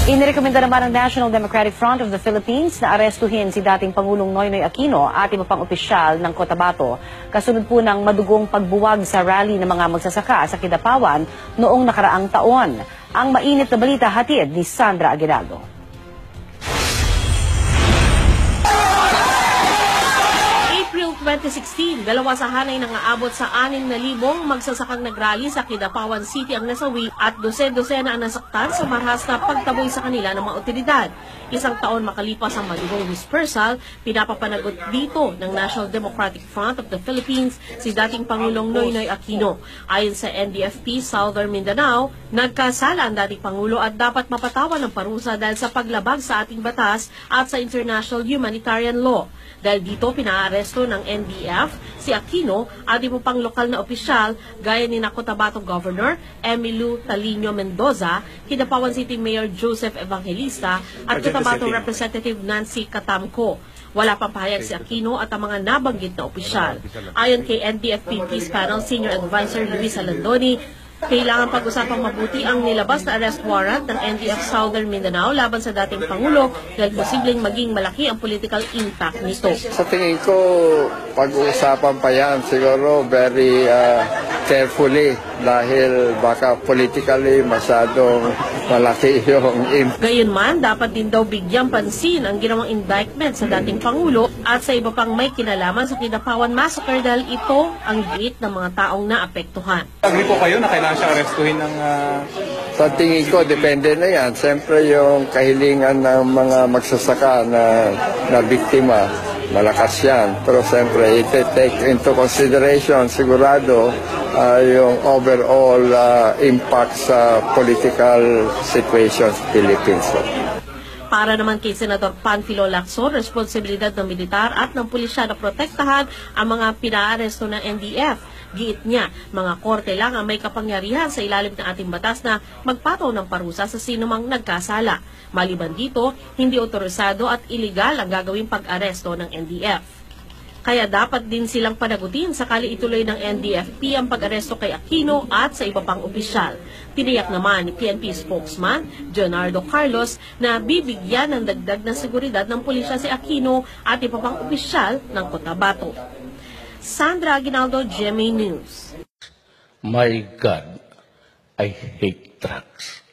Inirekomenda naman ng National Democratic Front of the Philippines na arestuhin si dating Pangulong Noynoy Aquino at iba pang opisyal ng Cotabato. Kasunod po ng madugong pagbuwag sa rally ng mga magsasaka sa Kidapawan noong nakaraang taon. Ang mainit na balita hatid ni Sandra Aguinaldo. April 2016, dalawa sa hanay nang aabot sa 6,000 magsasakang nagrally sa Kidapawan City ang nasawi at dose-dosena ang nasaktan sa marahas na pagtaboy sa kanila ng mga otoridad. Isang taon makalipas ang madugong dispersal, pinapapanagot dito ng National Democratic Front of the Philippines si dating Pangulong Noynoy Aquino. Ayon sa NDFP Southern Mindanao, nagkasala ang dating Pangulo at dapat mapatawan ng parusa dahil sa paglabag sa ating batas at sa international humanitarian law. Dahil dito pinaaresto ng NDF si Aquino at iba pang lokal na opisyal gaya ni Cotabato Governor Emilu Talino Mendoza, Kidapawan City Mayor Joseph Evangelista at Cotabato Representative Nancy Catamco. Wala pang pahayag si Aquino at ang mga nabanggit na opisyal. Ayon kay NDFP Peace Panel Senior Advisor Luis Alandoni, kailangan pag-usapang mabuti ang nilabas na arrest warrant ng NDF Southern Mindanao laban sa dating Pangulo dahil posibleng maging malaki ang political impact nito. Sa tingin ko, pag-uusapan pa yan siguro very carefully dahil baka politically masyadong malaki yung impact. Gayunman, dapat din daw bigyang pansin ang ginawang indictment sa dating Pangulo at sa iba pang may kinalaman sa Kidapawan Massacre dahil ito ang giit ng mga taong naapektuhan. Agree po kayo na kailangan siyang arestuhin ng... Sa tingin ko, depende na yan. Siyempre yung kahilingan ng mga magsasaka na biktima, malakas yan. Pero siyempre, iti-take into consideration sigurado yung overall impact sa political situation sa Philippines. Para naman kay Senador Panfilo Lacson, responsibilidad ng militar at ng pulisya na protektahan ang mga pinaaresto ng NDF. Giit niya, mga korte lang ang may kapangyarihan sa ilalim ng ating batas na magpataw ng parusa sa sinumang nagkasala. Maliban dito, hindi otorisado at iligal ang gagawing pag-aresto ng NDF. Kaya dapat din silang panagutin sakali ituloy ng NDFP ang pag-aresto kay Aquino at sa iba pang opisyal. Tiniyak naman ni PNP spokesman Leonardo Carlos na bibigyan ng dagdag na seguridad ng pulisya si Aquino at iba pang opisyal ng Cotabato. Sandra Aguinaldo, GMA News. My God, I hate drugs.